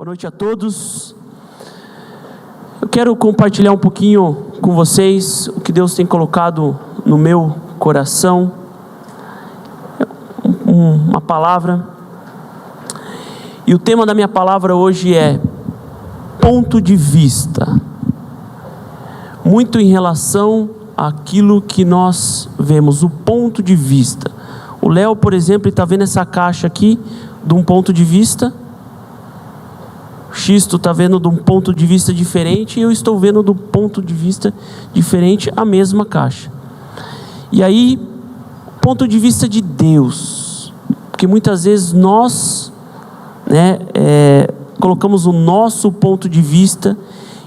Boa noite a todos. Eu quero compartilhar um pouquinho com vocês o que Deus tem colocado no meu coração, uma palavra, e o tema da minha palavra hoje é ponto de vista, muito em relação àquilo que nós vemos, o ponto de vista. O Léo, por exemplo, está vendo essa caixa aqui de um ponto de vista, o Xisto está vendo de um ponto de vista diferente, e eu estou vendo do ponto de vista diferente a mesma caixa. E aí, ponto de vista de Deus, porque muitas vezes nós colocamos o nosso ponto de vista,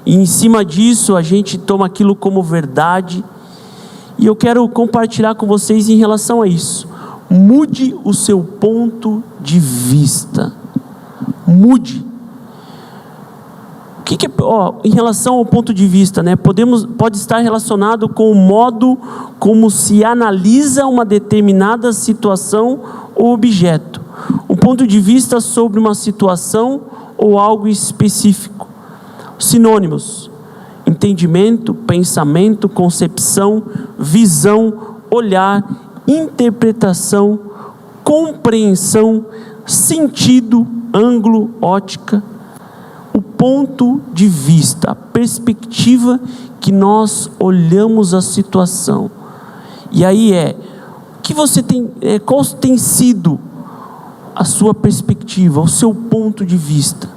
e em cima disso a gente toma aquilo como verdade, e eu quero compartilhar com vocês em relação a isso. Mude o seu ponto de vista, mude. Em relação ao ponto de vista, pode estar relacionado com o modo como se analisa uma determinada situação ou objeto. Um ponto de vista sobre uma situação ou algo específico. Sinônimos: entendimento, pensamento, concepção, visão, olhar, interpretação, compreensão, sentido, ângulo, ótica. O ponto de vista, a perspectiva que nós olhamos a situação. E aí qual tem sido a sua perspectiva, o seu ponto de vista?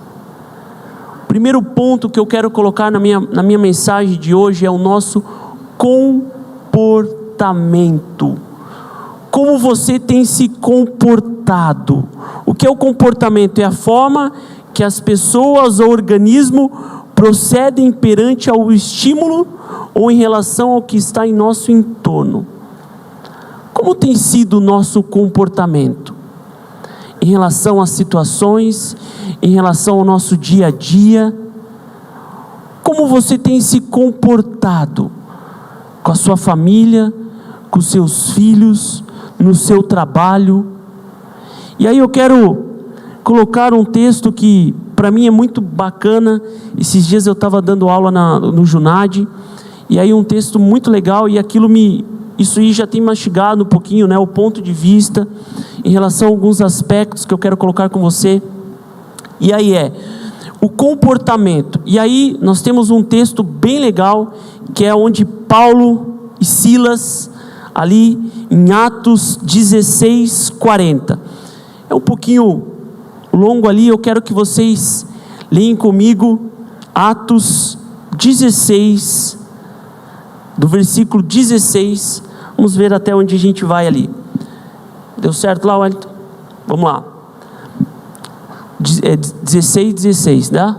O primeiro ponto que eu quero colocar na minha mensagem de hoje é o nosso comportamento. Como você tem se comportado? O que é o comportamento? É a forma que as pessoas ou organismo procedem perante ao estímulo ou em relação ao que está em nosso entorno. Como tem sido o nosso comportamento em relação às situações, em relação ao nosso dia a dia? Como você tem se comportado com a sua família, com os seus filhos, no seu trabalho? E aí eu quero colocar um texto que para mim é muito bacana. Esses dias eu estava dando aula no Junad, e aí um texto muito legal, e isso aí já tem mastigado um pouquinho, o ponto de vista, em relação a alguns aspectos que eu quero colocar com você. E aí o comportamento. E aí nós temos um texto bem legal, que é onde Paulo e Silas, ali em Atos 16:40. É um pouquinho longo ali, eu quero que vocês leem comigo Atos 16, do versículo 16, vamos ver até onde a gente vai ali. Deu certo lá, Wellington? Vamos lá. 16, né?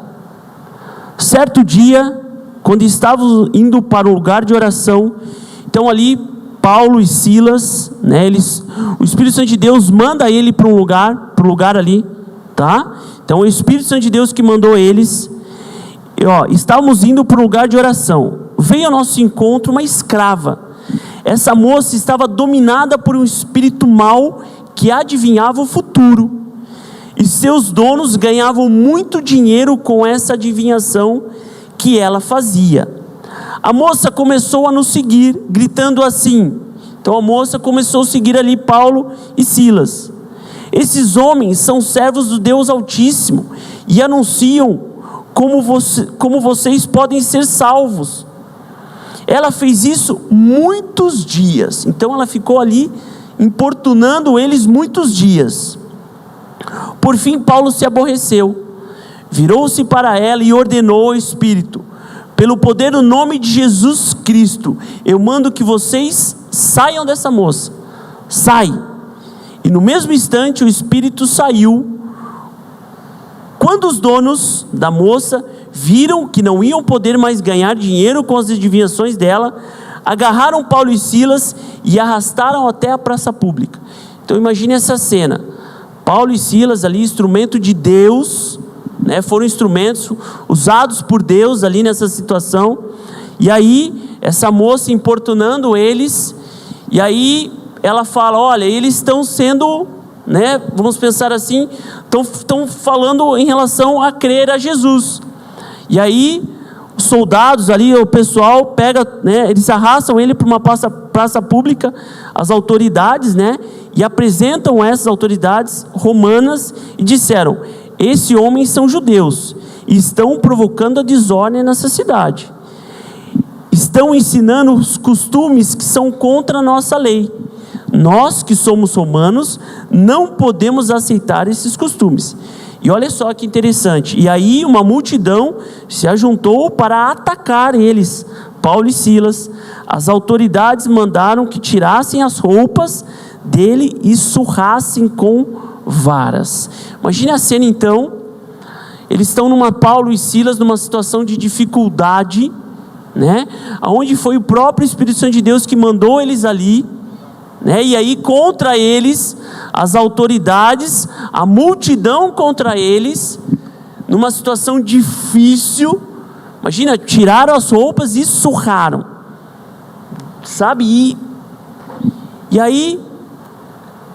Certo dia, quando estavam indo para um lugar de oração, então ali Paulo e Silas, o Espírito Santo de Deus manda ele para um lugar ali, tá? Então o Espírito Santo de Deus que mandou eles. Estávamos indo para um lugar de oração. Veio ao nosso encontro uma escrava. Essa moça estava dominada por um espírito mau que adivinhava o futuro, e seus donos ganhavam muito dinheiro com essa adivinhação que ela fazia. A moça começou a nos seguir, gritando assim. Então a moça começou a seguir ali Paulo e Silas. Esses homens são servos do Deus Altíssimo e anunciam como vocês podem ser salvos. Ela fez isso muitos dias. Então ela ficou ali importunando eles muitos dias. Por fim Paulo se aborreceu, virou-se para ela e ordenou ao Espírito: pelo poder do nome de Jesus Cristo, eu mando que vocês saiam dessa moça. Sai. E no mesmo instante o espírito saiu. Quando os donos da moça viram que não iam poder mais ganhar dinheiro com as adivinhações dela, agarraram Paulo e Silas e arrastaram até a praça pública. Então imagine essa cena: Paulo e Silas ali, instrumento de Deus, foram instrumentos usados por Deus ali nessa situação. E aí essa moça importunando eles, e aí ela fala: olha, eles estão sendo, vamos pensar assim, estão falando em relação a crer a Jesus. E aí, os soldados ali, o pessoal pega, né, eles arrastam ele para uma praça pública, as autoridades, né, e apresentam essas autoridades romanas e disseram: esses homens são judeus e estão provocando a desordem nessa cidade. Estão ensinando os costumes que são contra a nossa lei. Nós que somos romanos não podemos aceitar esses costumes. E olha só que interessante, e aí uma multidão se ajuntou para atacar eles, Paulo e Silas. As autoridades mandaram que tirassem as roupas dele e surrassem com varas. Imagine a cena então, eles estão Paulo e Silas numa situação de dificuldade, né? Onde foi o próprio Espírito Santo de Deus que mandou eles ali, né? E aí contra eles, as autoridades, a multidão contra eles, numa situação difícil. Imagina, tiraram as roupas e surraram, sabe? E aí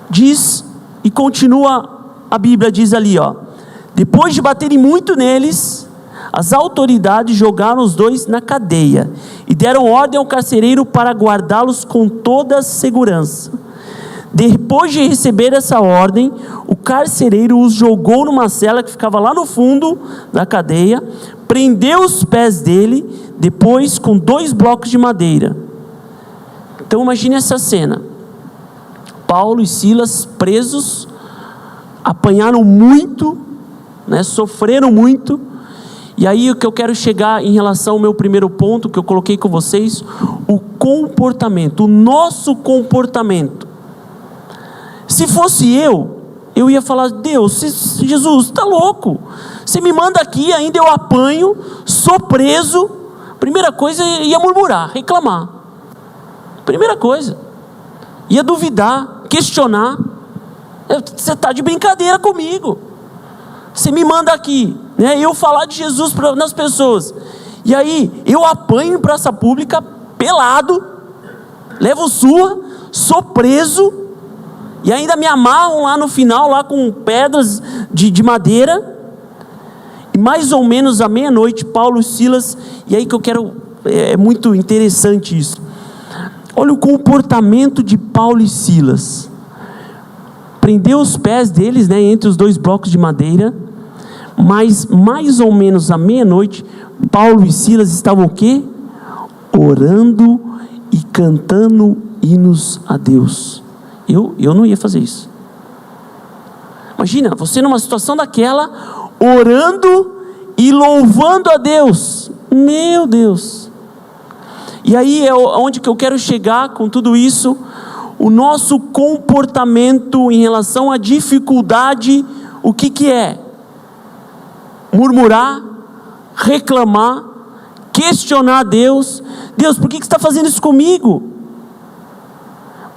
diz, e continua, a Bíblia diz ali, ó: depois de baterem muito neles, as autoridades jogaram os dois na cadeia e deram ordem ao carcereiro para guardá-los com toda a segurança. Depois de receber essa ordem, o carcereiro os jogou numa cela que ficava lá no fundo da cadeia, prendeu os pés dele, depois com 2 blocos de madeira. Então imagine essa cena: Paulo e Silas presos, apanharam muito, né, sofreram muito. E aí o que eu quero chegar em relação ao meu primeiro ponto que eu coloquei com vocês, o comportamento, o nosso comportamento. Se fosse eu ia falar: Deus, Jesus, está louco, você me manda aqui, ainda eu apanho, sou preso. Primeira coisa, ia murmurar, reclamar. Primeira coisa, ia duvidar, questionar. Você está de brincadeira comigo, você me manda aqui, né, eu falar de Jesus nas pessoas, e aí eu apanho em praça pública, pelado, levo sua, sou preso, e ainda me amarram lá no final, lá com pedras de madeira. E mais ou menos à meia-noite, Paulo e Silas, e aí que eu quero, é muito interessante isso, olha o comportamento de Paulo e Silas. Prendeu os pés deles, né, entre os 2 blocos de madeira. Mas mais ou menos à meia-noite, Paulo e Silas estavam o quê? Orando e cantando hinos a Deus. Eu não ia fazer isso. Imagina, você numa situação daquela, orando e louvando a Deus. Meu Deus. E aí é onde que eu quero chegar com tudo isso. O nosso comportamento em relação à dificuldade, o que é? Murmurar, reclamar, questionar a Deus. Deus, por que você está fazendo isso comigo?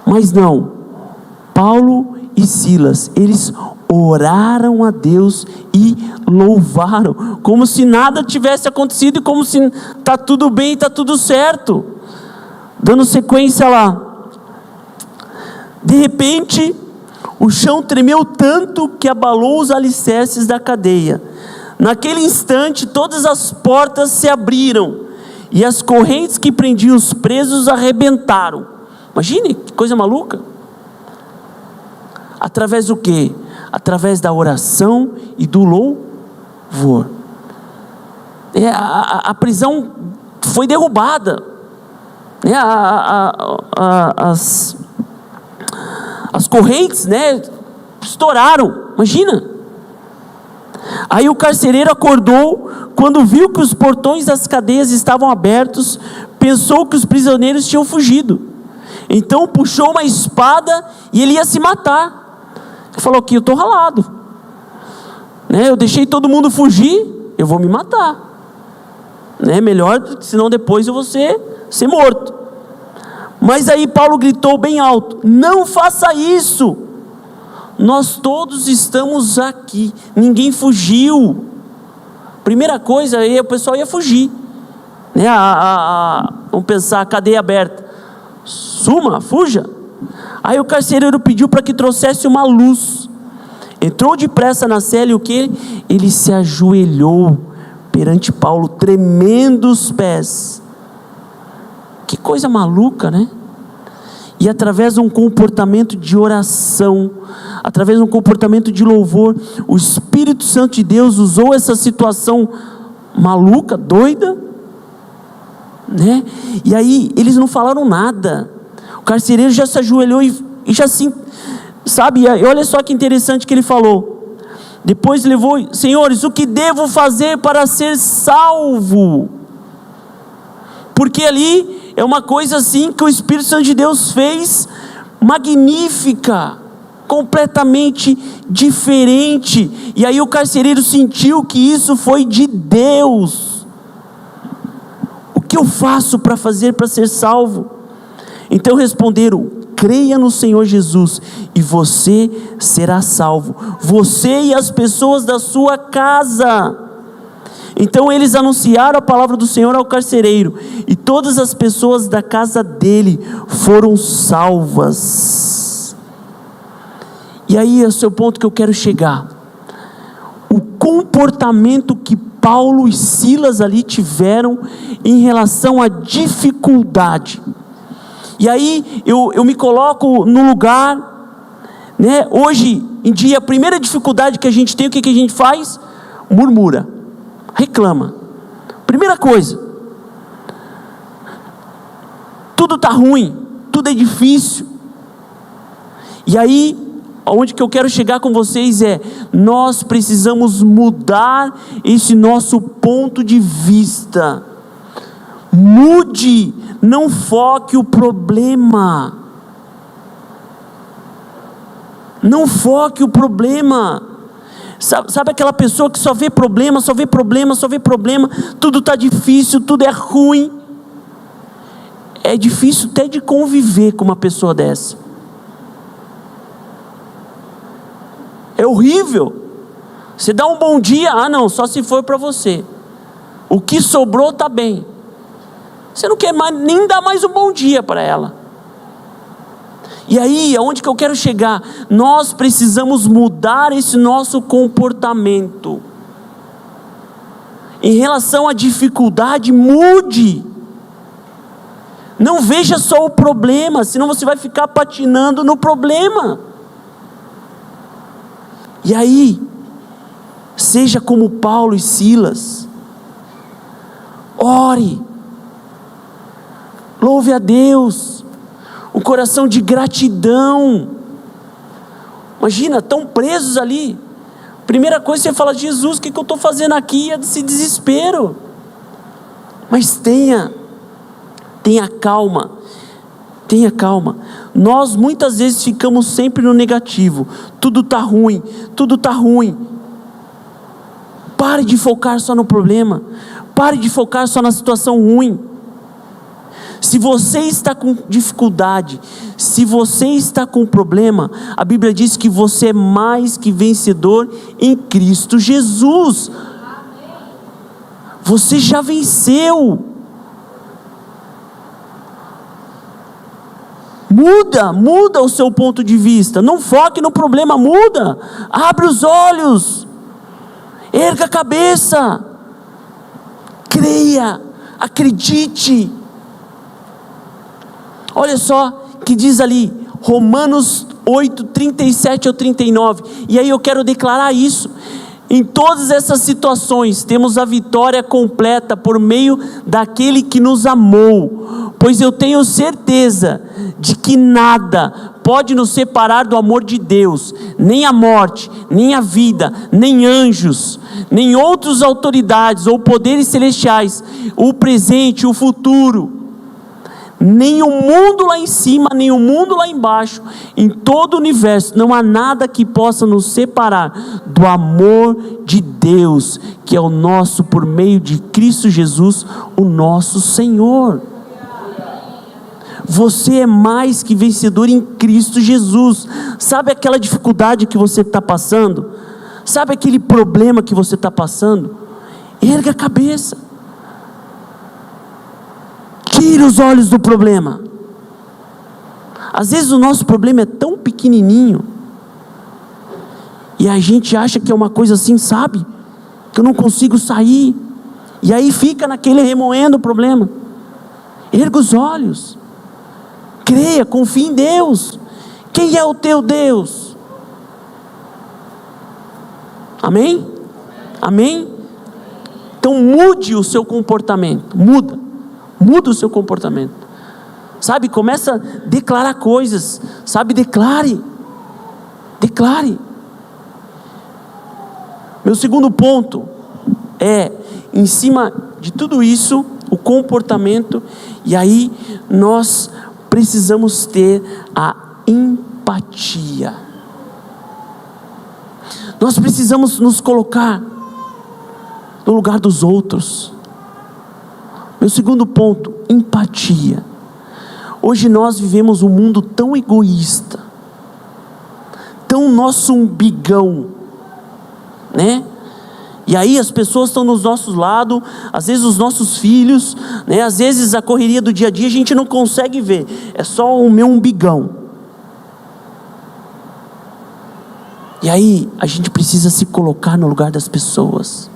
Mas não, Paulo e Silas, eles oraram a Deus e louvaram, como se nada tivesse acontecido, e como se está tudo bem, está tudo certo. Dando sequência lá, de repente o chão tremeu tanto que abalou os alicerces da cadeia. Naquele instante todas as portas se abriram e as correntes que prendiam os presos arrebentaram. Imagine que coisa maluca. Através do quê? Através da oração e do louvor. A prisão foi derrubada, né? As correntes, né, estouraram. Imagina. Aí o carcereiro acordou, quando viu que os portões das cadeias estavam abertos, pensou que os prisioneiros tinham fugido. Então puxou uma espada e ele ia se matar. Ele falou: aqui eu estou ralado, né? Eu deixei todo mundo fugir, eu vou me matar, né? Melhor, senão depois eu vou ser morto. Mas aí Paulo gritou bem alto: não faça isso, nós todos estamos aqui, ninguém fugiu. Primeira coisa, aí o pessoal ia fugir, né? Vamos pensar, a cadeia aberta, fuja. Aí o carcereiro pediu para que trouxesse uma luz. Entrou depressa na cela e o que? Ele se ajoelhou perante Paulo, tremendo os pés. Que coisa maluca, né? E através de um comportamento de oração, através de um comportamento de louvor, o Espírito Santo de Deus usou essa situação maluca, doida, né? E aí eles não falaram nada. O carcereiro já se ajoelhou e já assim, sabe? E olha só que interessante que ele falou. Depois levou: senhores, o que devo fazer para ser salvo? Porque ali é uma coisa assim que o Espírito Santo de Deus fez, magnífica, completamente diferente. E aí o carcereiro sentiu que isso foi de Deus. O que eu faço para fazer para ser salvo? Então responderam: creia no Senhor Jesus e você será salvo, você e as pessoas da sua casa. Então eles anunciaram a palavra do Senhor ao carcereiro, e todas as pessoas da casa dele foram salvas. E aí é o seu ponto que eu quero chegar. O comportamento que Paulo e Silas ali tiveram em relação à dificuldade. E aí eu me coloco no lugar, né? Hoje em dia, a primeira dificuldade que a gente tem, o que a gente faz? Murmura, reclama. Primeira coisa, tudo está ruim, tudo é difícil. E aí, aonde que eu quero chegar com vocês é: nós precisamos mudar esse nosso ponto de vista. Mude, não foque o problema. Não foque o problema. Sabe aquela pessoa que só vê problema, só vê problema, só vê problema, tudo está difícil, tudo é ruim. É difícil até de conviver com uma pessoa dessa. É horrível. Você dá um bom dia, não, só se for para você. O que sobrou está bem. Você não quer mais, nem dar mais um bom dia para ela. E aí, aonde que eu quero chegar? Nós precisamos mudar esse nosso comportamento. Em relação à dificuldade, mude. Não veja só o problema, senão você vai ficar patinando no problema. E aí, seja como Paulo e Silas. Ore. Louve a Deus. Um coração de gratidão. Imagina, tão presos ali. Primeira coisa você fala: Jesus, o que eu estou fazendo aqui? É desse desespero. Mas tenha calma. Tenha calma. Nós muitas vezes ficamos sempre no negativo. Tudo está ruim, tudo está ruim. Pare de focar só no problema. Pare de focar só na situação ruim. Se você está com dificuldade, se você está com problema, a Bíblia diz que você é mais que vencedor em Cristo Jesus. Você já venceu. Muda o seu ponto de vista. Não foque no problema, muda. Abre os olhos. Erga a cabeça. Creia, acredite. Olha só que diz ali, Romanos 8, 37 ao 39. E aí eu quero declarar isso. Em todas essas situações, temos a vitória completa por meio daquele que nos amou. Pois eu tenho certeza de que nada pode nos separar do amor de Deus. Nem a morte, nem a vida, nem anjos, nem outras autoridades ou poderes celestiais, o presente, o futuro. Nem o mundo lá em cima, nem o mundo lá embaixo, em todo o universo, não há nada que possa nos separar do amor de Deus, que é o nosso por meio de Cristo Jesus, o nosso Senhor. Você é mais que vencedor em Cristo Jesus. Sabe aquela dificuldade que você está passando? Sabe aquele problema que você está passando? Erga a cabeça. Tire os olhos do problema. Às vezes o nosso problema é tão pequenininho, E a gente acha que é uma coisa assim, sabe? Que eu não consigo sair. E aí fica naquele remoendo o problema. Erga os olhos. Creia, confie em Deus. Quem é o teu Deus? Amém? Amém? Então mude o seu comportamento. Muda o seu comportamento. Sabe, começa a declarar coisas. Sabe, declare. Meu segundo ponto é, em cima de tudo isso, o comportamento. E aí nós precisamos ter a empatia. Nós precisamos nos colocar no lugar dos outros. Meu segundo ponto, empatia. Hoje nós vivemos um mundo tão egoísta, tão nosso umbigão, né? E aí as pessoas estão nos nossos lados, às vezes os nossos filhos, né? Às vezes a correria do dia a dia a gente não consegue ver, é só o meu umbigão. E aí a gente precisa se colocar no lugar das pessoas,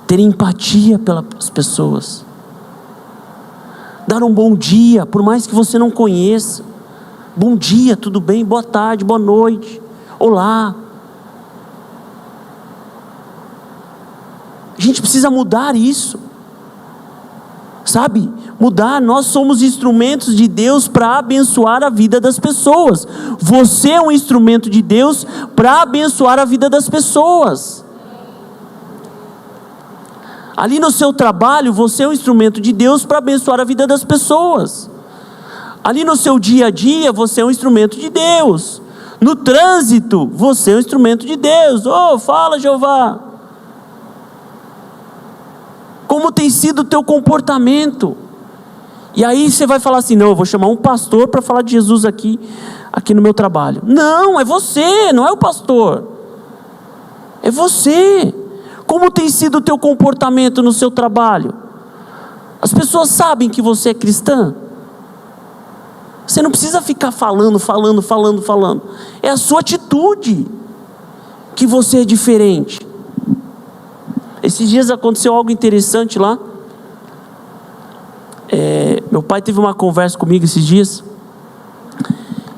ter empatia pelas pessoas, dar um bom dia, por mais que você não conheça. Bom dia, tudo bem? Boa tarde, boa noite, olá. A gente precisa mudar isso, sabe? Mudar. Nós somos instrumentos de Deus para abençoar a vida das pessoas. Você é um instrumento de Deus para abençoar a vida das pessoas. Ali no seu trabalho, você é um instrumento de Deus para abençoar a vida das pessoas. Ali no seu dia a dia, você é um instrumento de Deus. No trânsito, você é um instrumento de Deus. Oh, fala, Jeová. Como tem sido o teu comportamento? E aí você vai falar assim, não, eu vou chamar um pastor para falar de Jesus aqui no meu trabalho. Não, é você, não é o pastor. É você. Como tem sido o teu comportamento no seu trabalho? As pessoas sabem que você é cristã? Você não precisa ficar falando. É a sua atitude que você é diferente. Esses dias aconteceu algo interessante lá. Meu pai teve uma conversa comigo esses dias.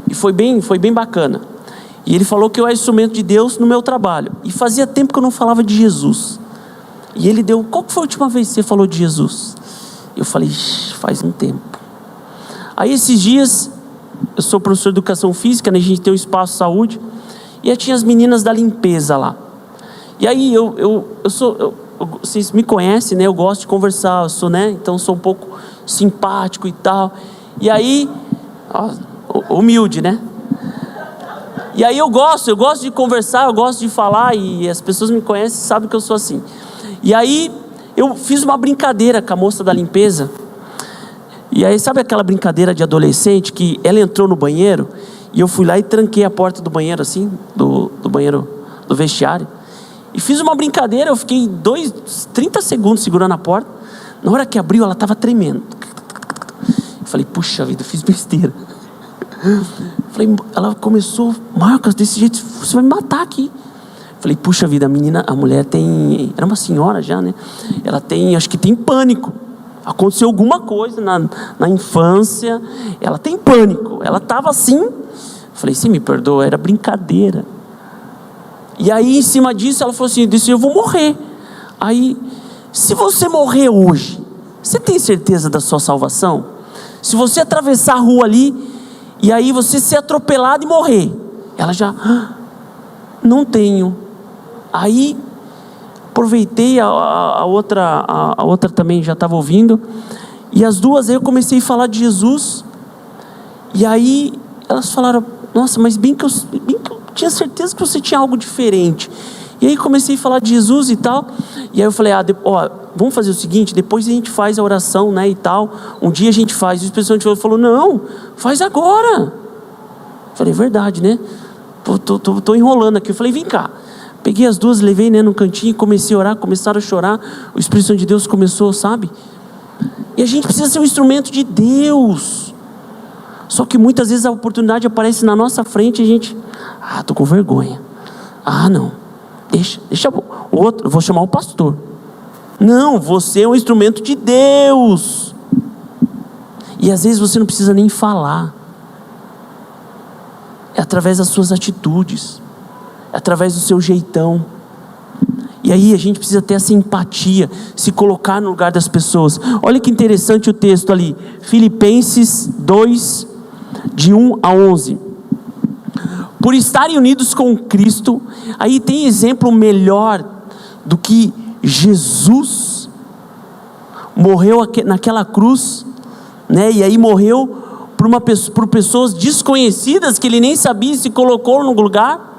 E foi bem bacana. E ele falou que eu era instrumento de Deus no meu trabalho. E fazia tempo que eu não falava de Jesus. E ele deu, qual que foi a última vez que você falou de Jesus? Eu falei, faz um tempo. Aí esses dias, eu sou professor de educação física, né? A gente tem um espaço de saúde. E aí tinha as meninas da limpeza lá. E aí vocês me conhecem, né? Eu gosto de conversar, eu sou, né? Então sou um pouco simpático e tal. E aí, humilde, né? E aí eu gosto de conversar, eu gosto de falar, e as pessoas me conhecem, sabem que eu sou assim. E aí eu fiz uma brincadeira com a moça da limpeza. E aí sabe aquela brincadeira de adolescente que ela entrou no banheiro e eu fui lá e tranquei a porta do banheiro assim, do banheiro do vestiário. E fiz uma brincadeira, eu fiquei 30 segundos segurando a porta. Na hora que abriu, ela estava tremendo. Eu falei, puxa vida, eu fiz besteira. Falei, ela começou, Marcos, desse jeito, você vai me matar aqui. Falei, puxa vida, a mulher tem, era uma senhora já, né? Ela tem, acho que tem pânico. Aconteceu alguma coisa na infância, ela tem pânico. Ela estava assim. Falei, você me perdoa, era brincadeira. E aí em cima disso ela falou assim, disse, eu vou morrer. Aí, se você morrer hoje, você tem certeza da sua salvação? Se você atravessar a rua ali, e aí você ser atropelado e morrer. Ela já, não tenho. Aí, aproveitei, a outra também já estava ouvindo. E as duas, aí eu comecei a falar de Jesus. E aí, elas falaram, nossa, mas bem que eu tinha certeza que você tinha algo diferente. E aí comecei a falar de Jesus e tal. E aí eu falei, vamos fazer o seguinte, depois a gente faz a oração, né, e tal. Um dia a gente faz. E o Espírito Santo falou, não, faz agora. Eu falei, verdade, né? Tô enrolando aqui. Eu falei, vem cá. Peguei as duas, levei, né, no cantinho, comecei a orar, começaram a chorar. O Espírito Santo de Deus começou, sabe? E a gente precisa ser um instrumento de Deus. Só que muitas vezes a oportunidade aparece na nossa frente e a gente, tô com vergonha. Ah, não, deixa o outro, eu vou chamar o pastor. Não, você é um instrumento de Deus. E às vezes você não precisa nem falar. É através das suas atitudes, é através do seu jeitão. E aí a gente precisa ter essa empatia, se colocar no lugar das pessoas. Olha que interessante o texto ali, Filipenses 2, de 1 a 11. Por estarem unidos com Cristo, aí tem exemplo melhor do que Jesus morreu naquela cruz, né? E aí morreu por pessoas desconhecidas que ele nem sabia e se colocou no lugar.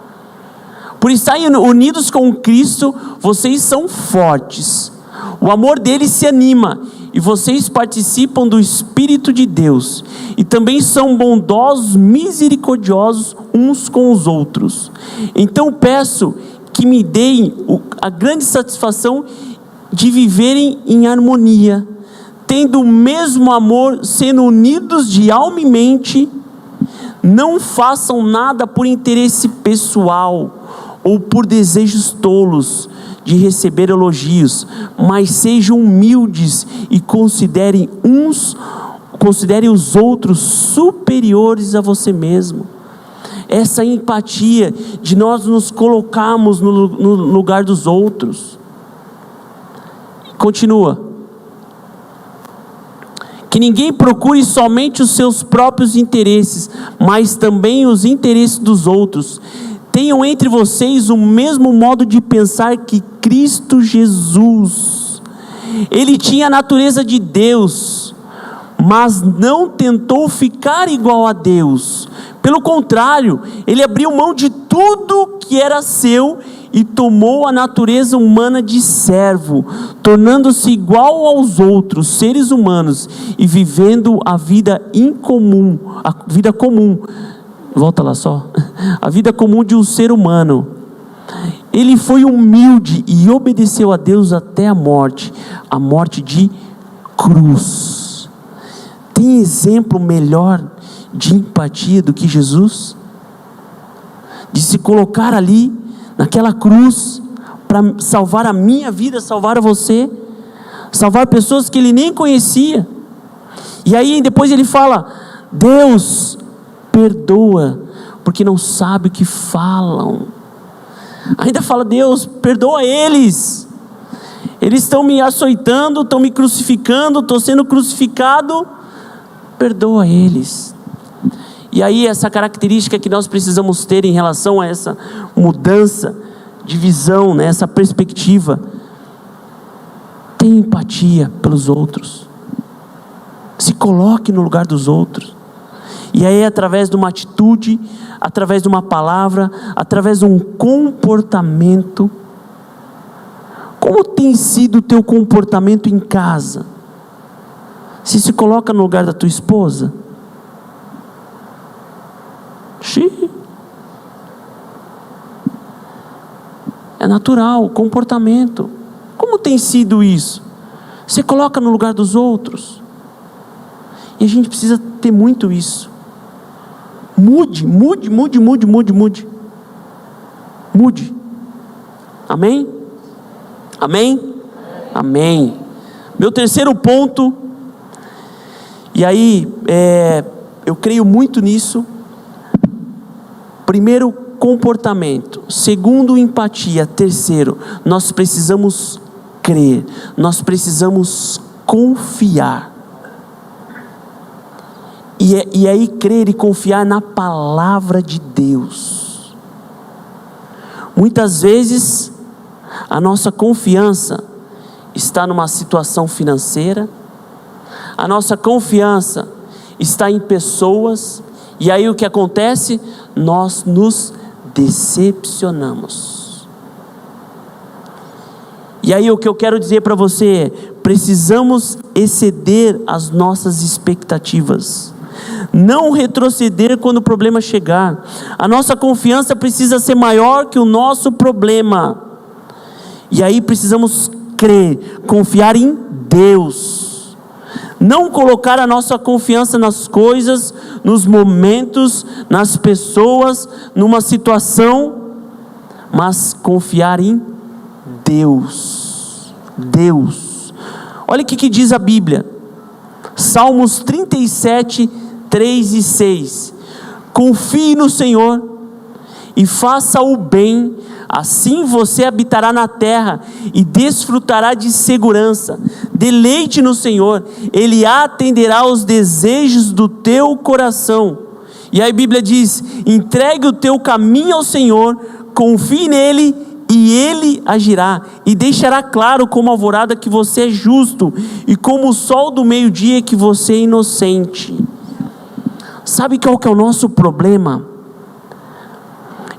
Por estarem unidos com Cristo, vocês são fortes, o amor dele se anima, e vocês participam do Espírito de Deus, e também são bondosos, misericordiosos uns com os outros. Então peço que me deem a grande satisfação de viverem em harmonia, tendo o mesmo amor, sendo unidos de alma e mente. Não façam nada por interesse pessoal ou por desejos tolos de receber elogios, mas sejam humildes e considerem os outros superiores a você mesmo. Essa empatia de nós nos colocarmos no lugar dos outros. Continua. Que ninguém procure somente os seus próprios interesses, mas também os interesses dos outros. Tenham entre vocês o mesmo modo de pensar que Cristo Jesus. Ele tinha a natureza de Deus, mas não tentou ficar igual a Deus. Pelo contrário, ele abriu mão de tudo que era seu e tomou a natureza humana de servo, tornando-se igual aos outros seres humanos e vivendo a vida incomum, a vida comum. Volta lá só. A vida comum de um ser humano. Ele foi humilde e obedeceu a Deus até a morte de cruz. Tem exemplo melhor de empatia do que Jesus? De se colocar ali naquela cruz para salvar a minha vida, salvar a você, salvar pessoas que ele nem conhecia. E aí depois ele fala: Deus, perdoa, porque não sabe o que falam. Ainda fala: Deus, perdoa eles estão me açoitando, estão me crucificando, estou sendo crucificado, perdoa eles. E aí essa característica que nós precisamos ter em relação a essa mudança de visão, né, essa perspectiva: tenha empatia pelos outros, se coloque no lugar dos outros. E aí através de uma atitude, através de uma palavra, através de um comportamento. Como tem sido o teu comportamento em casa? Se coloca no lugar da tua esposa? É natural, o comportamento. Como tem sido isso? Você coloca no lugar dos outros. E a gente precisa ter muito isso. Mude. Amém? Amém? Amém. Meu terceiro ponto, e aí eu creio muito nisso. Primeiro, comportamento. Segundo, empatia. Terceiro, nós precisamos crer. Nós precisamos confiar. E aí crer e confiar na palavra de Deus. Muitas vezes a nossa confiança está numa situação financeira, a nossa confiança está em pessoas, e aí o que acontece? Nós nos decepcionamos. E aí o que eu quero dizer para você é: precisamos exceder as nossas expectativas, não retroceder quando o problema chegar. A nossa confiança precisa ser maior que o nosso problema. E aí precisamos crer, confiar em Deus. Não colocar a nossa confiança nas coisas, nos momentos, nas pessoas, numa situação, mas confiar em Deus. Deus. Olha o que diz a Bíblia. Salmos 37, 3 e 6. Confie no Senhor e faça o bem, assim você habitará na terra e desfrutará de segurança. Deleite no Senhor, Ele atenderá aos desejos do teu coração. E aí a Bíblia diz: entregue o teu caminho ao Senhor, confie nele e Ele agirá, e deixará claro como a alvorada que você é justo, e como o sol do meio-dia que você é inocente. Sabe qual que é o nosso problema?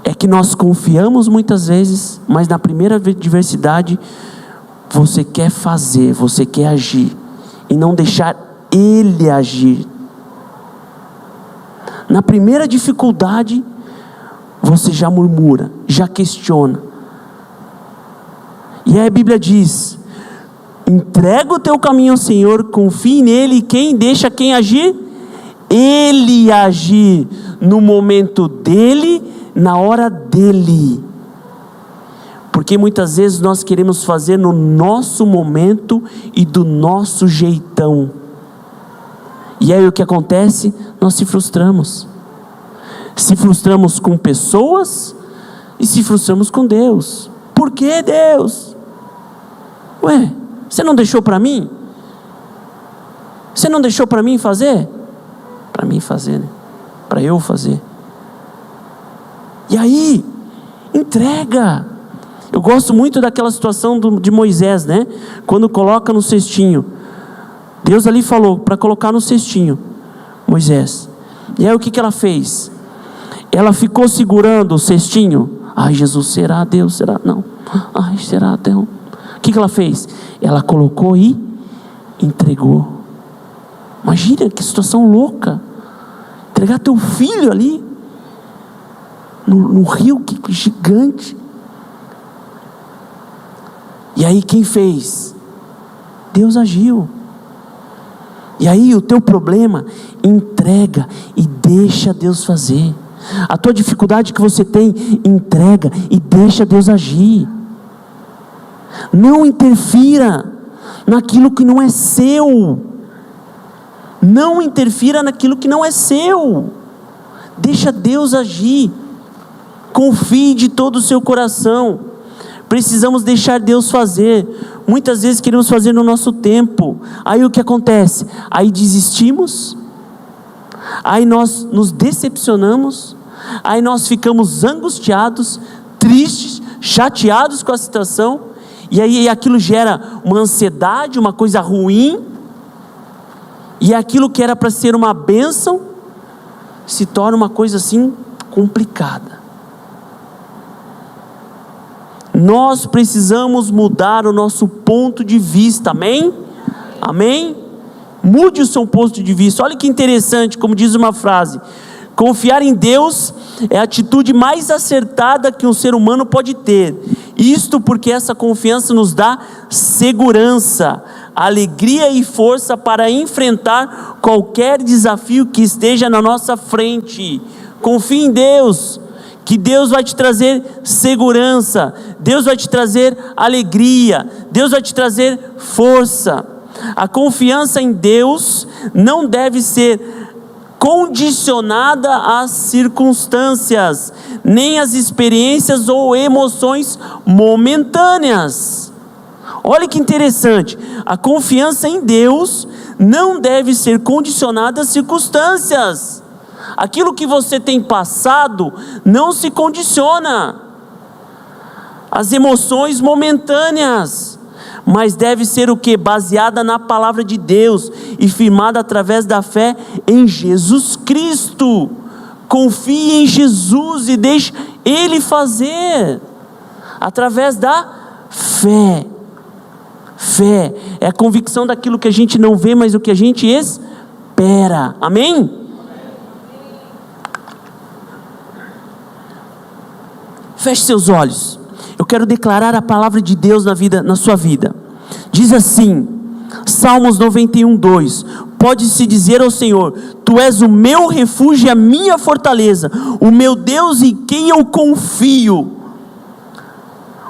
É que nós confiamos muitas vezes, mas na primeira adversidade, você quer fazer, você quer agir, e não deixar Ele agir. Na primeira dificuldade, você já murmura, já questiona. E aí a Bíblia diz: entrega o teu caminho ao Senhor, confie nele, e quem deixa quem agir? Ele agir no momento dele, na hora dele. Porque muitas vezes nós queremos fazer no nosso momento e do nosso jeitão. E aí o que acontece? Nós se frustramos. Se frustramos com pessoas e se frustramos com Deus. Por que Deus? Ué, você não deixou para mim? Você não deixou para mim fazer? Para mim fazer, né? Para eu fazer. E aí, entrega. Eu gosto muito daquela situação de Moisés, né? Quando coloca no cestinho. Deus ali falou para colocar no cestinho, Moisés. E aí o que ela fez? Ela ficou segurando o cestinho. Ai, Jesus, será Deus? Será? Não. Ai, será Deus? O que ela fez? Ela colocou e entregou. Imagina que situação louca. Entregar teu filho ali no rio gigante. E aí quem fez? Deus agiu. E aí o teu problema, entrega e deixa Deus fazer. A tua dificuldade que você tem, entrega e deixa Deus agir. Não interfira naquilo que não é seu. Não interfira naquilo que não é seu. Deixa Deus agir. Confie de todo o seu coração. Precisamos deixar Deus fazer. Muitas vezes queremos fazer no nosso tempo. Aí o que acontece? Aí desistimos. Aí nós nos decepcionamos. Aí nós ficamos angustiados, tristes, chateados com a situação. E aí aquilo gera uma ansiedade, uma coisa ruim. E aquilo que era para ser uma bênção se torna uma coisa assim complicada. Nós precisamos mudar o nosso ponto de vista, amém? Amém? Mude o seu ponto de vista. Olha que interessante, como diz uma frase: confiar em Deus é a atitude mais acertada que um ser humano pode ter. Isto porque essa confiança nos dá segurança, alegria e força para enfrentar qualquer desafio que esteja na nossa frente. Confie em Deus, que Deus vai te trazer segurança, Deus vai te trazer alegria, Deus vai te trazer força. A confiança em Deus não deve ser condicionada às circunstâncias, nem às experiências ou emoções momentâneas. Olha que interessante, a confiança em Deus não deve ser condicionada às circunstâncias. Aquilo que você tem passado não se condiciona às emoções momentâneas, mas deve ser o que? Baseada na palavra de Deus e firmada através da fé em Jesus Cristo. Confie em Jesus e deixe Ele fazer, através da fé. Fé é a convicção daquilo que a gente não vê, mas o que a gente espera, amém? Feche seus olhos. Eu quero declarar a palavra de Deus na sua vida. Diz assim, Salmos 91, 2: pode-se dizer ao Senhor: Tu és o meu refúgio e a minha fortaleza, o meu Deus em quem eu confio.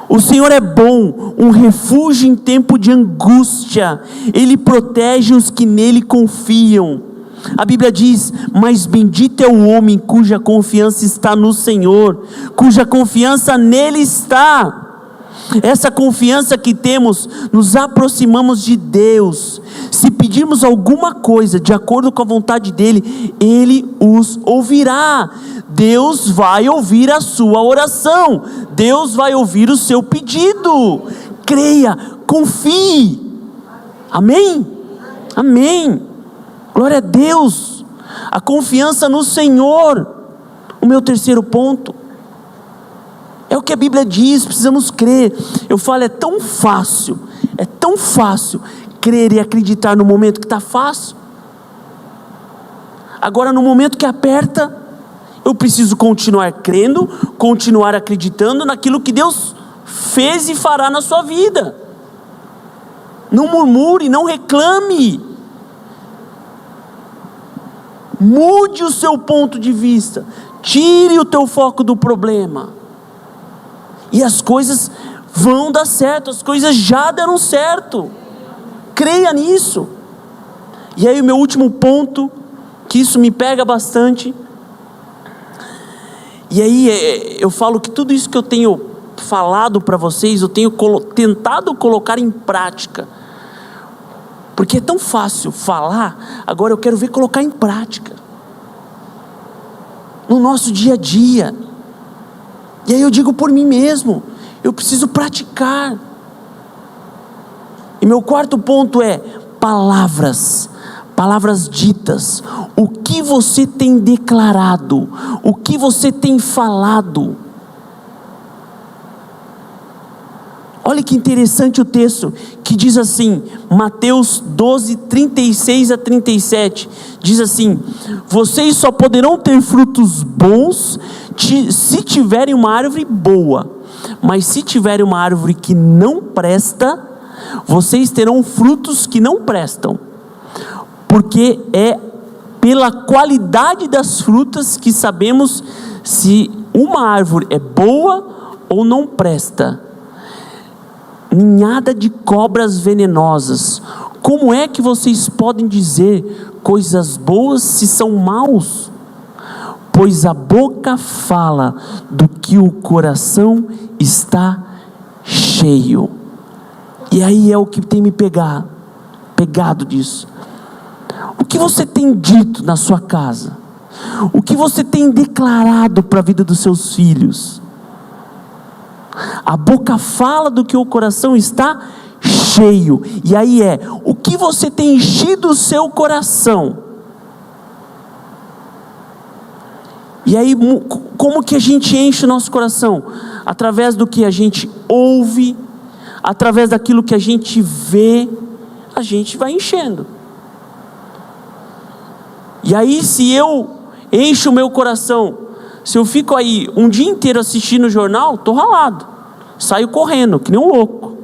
O Senhor é bom, um refúgio em tempo de angústia. Ele protege os que nele confiam. A Bíblia diz: mas bendito é o homem cuja confiança está no Senhor, cuja confiança nele está. Essa confiança que temos, nos aproximamos de Deus. Se pedirmos alguma coisa de acordo com a vontade dEle, Ele os ouvirá. Deus vai ouvir a sua oração, Deus vai ouvir o seu pedido. Creia, confie. Amém? Amém. Glória a Deus. A confiança no Senhor. O meu terceiro ponto é o que a Bíblia diz, precisamos crer. Eu falo, é tão fácil crer e acreditar no momento que está fácil. Agora, no momento que aperta, eu preciso continuar crendo, continuar acreditando naquilo que Deus fez e fará na sua vida. Não murmure, não reclame. Mude o seu ponto de vista, tire o teu foco do problema. E as coisas vão dar certo, as coisas já deram certo. Creia nisso. E aí o meu último ponto, que isso me pega bastante. E aí eu falo que tudo isso que eu tenho falado para vocês, eu tenho tentado colocar em prática. Porque é tão fácil falar, agora eu quero ver colocar em prática. No nosso dia a dia. E aí eu digo por mim mesmo, eu preciso praticar. E meu quarto ponto é palavras ditas. O que você tem declarado, o que você tem falado. Olha que interessante o texto, que diz assim, Mateus 12, 36 a 37, diz assim: vocês só poderão ter frutos bons se tiverem uma árvore boa, mas se tiverem uma árvore que não presta, vocês terão frutos que não prestam, porque é pela qualidade das frutas que sabemos se uma árvore é boa ou não presta. Ninhada de cobras venenosas, como é que vocês podem dizer coisas boas se são maus? Pois a boca fala do que o coração está cheio. E aí é o que tem me pegado disso. O que você tem dito na sua casa? O que você tem declarado para a vida dos seus filhos? A boca fala do que o coração está cheio. E aí o que você tem enchido o seu coração? E aí, como que a gente enche o nosso coração? Através do que a gente ouve, através daquilo que a gente vê, a gente vai enchendo. E aí, se eu encho o meu coração, se eu fico aí um dia inteiro assistindo o jornal, estou ralado, saio correndo, que nem um louco.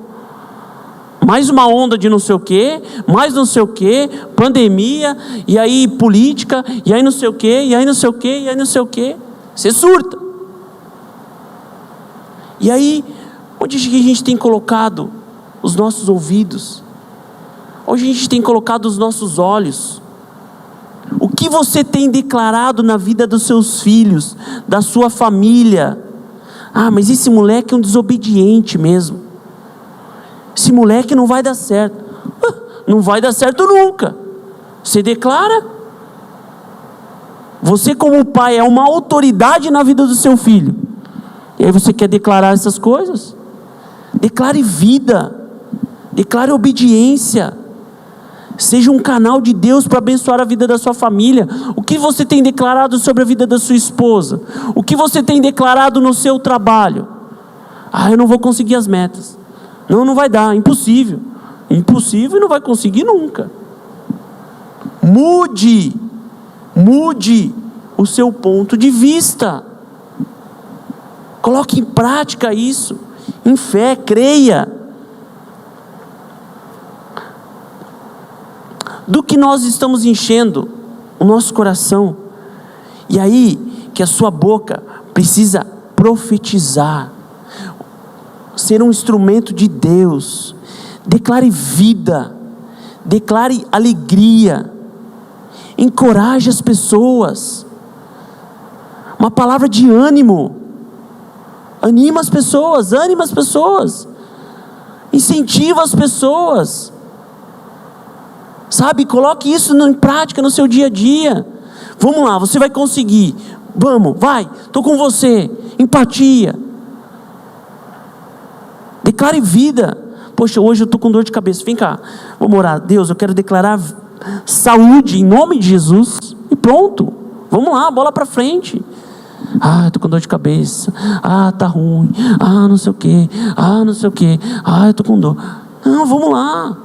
Mais uma onda de não sei o que, mais não sei o que, pandemia, e aí política, e aí não sei o que, e aí não sei o que, e aí não sei o que. Você surta. E aí, onde a gente tem colocado os nossos ouvidos? Onde a gente tem colocado os nossos olhos? O que você tem declarado na vida dos seus filhos, da sua família? Ah, mas esse moleque é um desobediente mesmo. Esse moleque não vai dar certo. Não vai dar certo nunca. Você declara. Você, como pai, é uma autoridade na vida do seu filho. E aí você quer declarar essas coisas? Declare vida. Declare obediência. Seja um canal de Deus para abençoar a vida da sua família. O que você tem declarado sobre a vida da sua esposa? O que você tem declarado no seu trabalho? Ah, eu não vou conseguir as metas. Não vai dar, impossível. Impossível e não vai conseguir nunca. Mude o seu ponto de vista. Coloque em prática isso. Em fé, creia. Do que nós estamos enchendo o nosso coração. E aí que a sua boca precisa profetizar. ser um instrumento de Deus. Declare vida, declare alegria, encoraje as pessoas, uma palavra de ânimo, anima as pessoas, incentiva as pessoas, sabe, coloque isso em prática no seu dia a dia. Vamos lá, você vai conseguir, vamos, vai, estou com você, empatia, declare vida. Poxa, hoje eu estou com dor de cabeça, vem cá, vamos orar. Deus, eu quero declarar saúde em nome de Jesus, e pronto, vamos lá, bola para frente. Ah, estou com dor de cabeça, ah, tá ruim, ah, não sei o que, ah, eu estou com dor. Não, vamos lá,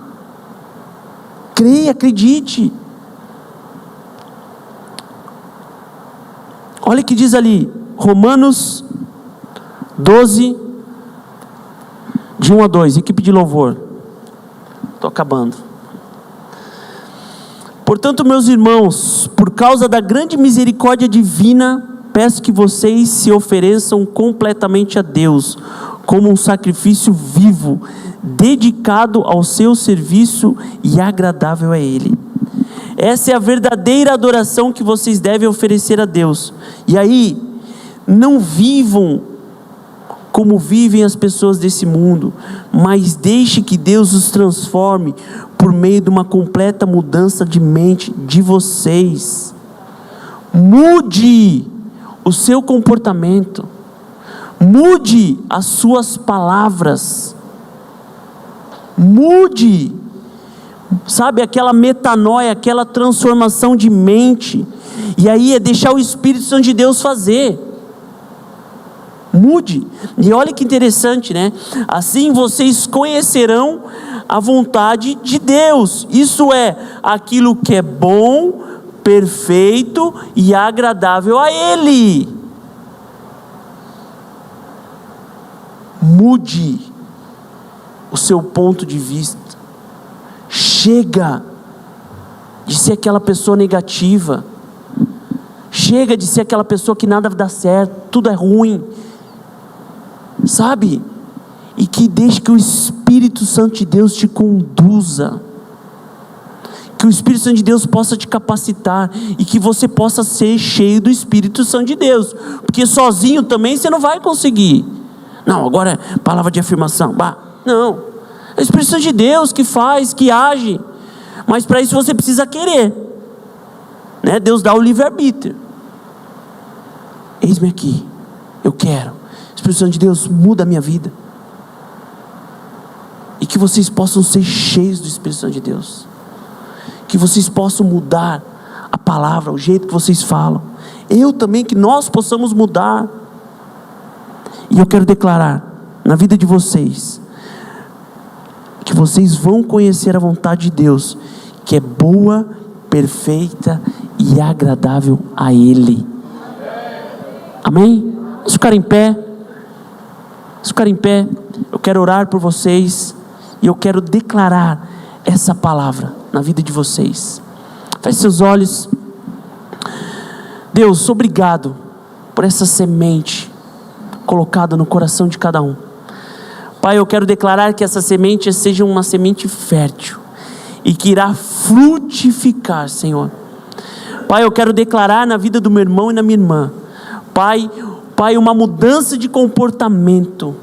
creia, acredite. Olha o que diz ali, Romanos 12, de 1 a 2, equipe de louvor, estou acabando. Portanto, meus irmãos, por causa da grande misericórdia divina, peço que vocês se ofereçam completamente a Deus, como um sacrifício vivo, dedicado ao seu serviço e agradável a Ele. Essa é a verdadeira adoração que vocês devem oferecer a Deus. E aí, não vivam como vivem as pessoas desse mundo, mas deixe que Deus os transforme por meio de uma completa mudança de mente de vocês. Mude o seu comportamento, mude as suas palavras, mude, sabe, aquela metanoia, aquela transformação de mente, e aí é deixar o Espírito Santo de Deus fazer. Mude, e olha que interessante, né? Assim vocês conhecerão a vontade de Deus, isso é, aquilo que é bom, perfeito e agradável a Ele. Mude o seu ponto de vista, chega de ser aquela pessoa negativa, chega de ser aquela pessoa que nada dá certo, tudo é ruim, sabe? E que deixe que o Espírito Santo de Deus te conduza, que o Espírito Santo de Deus possa te capacitar, e que você possa ser cheio do Espírito Santo de Deus, porque sozinho também você não vai conseguir. Não, agora é palavra de afirmação, não, é o Espírito Santo de Deus que faz, que age, mas para isso você precisa querer, né? Deus dá o livre-arbítrio. Eis-me aqui, eu quero. Espírito Santo de Deus, muda a minha vida, e que vocês possam ser cheios do Espírito Santo de Deus, que vocês possam mudar a palavra, o jeito que vocês falam, eu também, que nós possamos mudar. E eu quero declarar na vida de vocês, que vocês vão conhecer a vontade de Deus, que é boa, perfeita e agradável a Ele. Amém? Vamos ficar em pé. Eu quero orar por vocês, e eu quero declarar essa palavra na vida de vocês. Feche seus olhos. Deus, obrigado por essa semente colocada no coração de cada um. Pai, eu quero declarar que essa semente seja uma semente fértil, e que irá frutificar, Senhor. Pai, eu quero declarar na vida do meu irmão e na minha irmã, Pai, uma mudança de comportamento.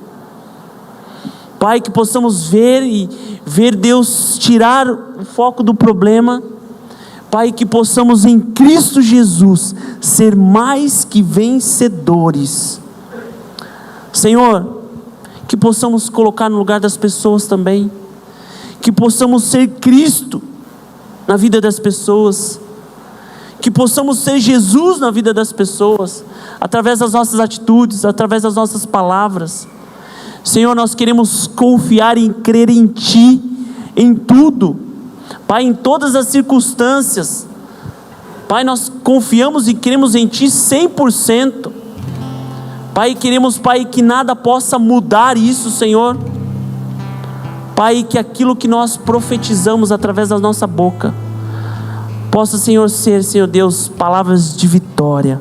Pai, que possamos ver Deus tirar o foco do problema. Pai, que possamos em Cristo Jesus ser mais que vencedores. Senhor, que possamos colocar no lugar das pessoas também, que possamos ser Cristo na vida das pessoas, que possamos ser Jesus na vida das pessoas, através das nossas atitudes, através das nossas palavras. Senhor, nós queremos confiar e crer em Ti, em tudo, Pai, em todas as circunstâncias. Pai, nós confiamos e cremos em Ti 100%. Pai, queremos, Pai, que nada possa mudar isso, Senhor. Pai, que aquilo que nós profetizamos através da nossa boca possa, Senhor, ser, Senhor Deus, palavras de vitória,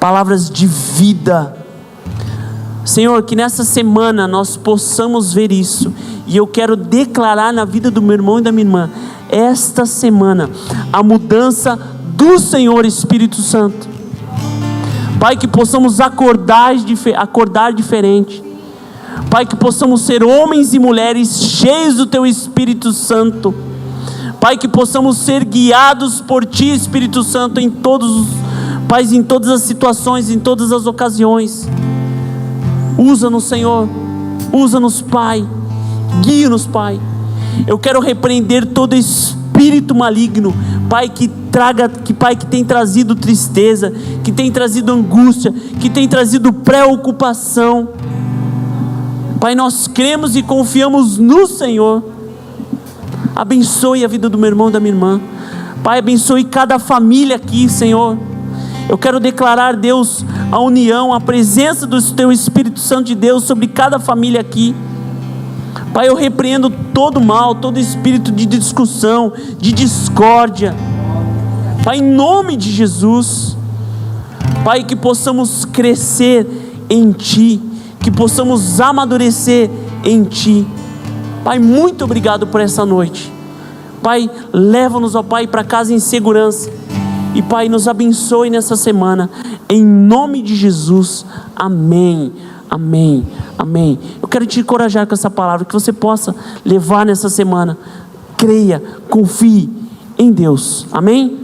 palavras de vida. Senhor, que nessa semana nós possamos ver isso. E eu quero declarar na vida do meu irmão e da minha irmã, esta semana, a mudança do Senhor Espírito Santo. Pai, que possamos acordar diferente. Pai, que possamos ser homens e mulheres cheios do Teu Espírito Santo. Pai, que possamos ser guiados por Ti, Espírito Santo, em todas as situações, em todas as ocasiões. Usa-nos, Senhor. Usa-nos, Pai. Guia-nos, Pai. Eu quero repreender todo espírito maligno, Pai, que tem trazido tristeza, que tem trazido angústia, que tem trazido preocupação. Pai, nós cremos e confiamos no Senhor. Abençoe a vida do meu irmão e da minha irmã. Pai, abençoe cada família aqui, Senhor. Eu quero declarar, Deus, a união, a presença do Teu Espírito Santo de Deus sobre cada família aqui. Pai, eu repreendo todo mal, todo espírito de discussão, de discórdia. Pai, em nome de Jesus. Pai, que possamos crescer em Ti, que possamos amadurecer em Ti. Pai, muito obrigado por essa noite. Pai, leva-nos, ó Pai, para casa em segurança. E Pai, nos abençoe nessa semana, em nome de Jesus. Amém, amém, amém. Eu quero te encorajar com essa palavra, que você possa levar nessa semana. Creia, confie em Deus, amém?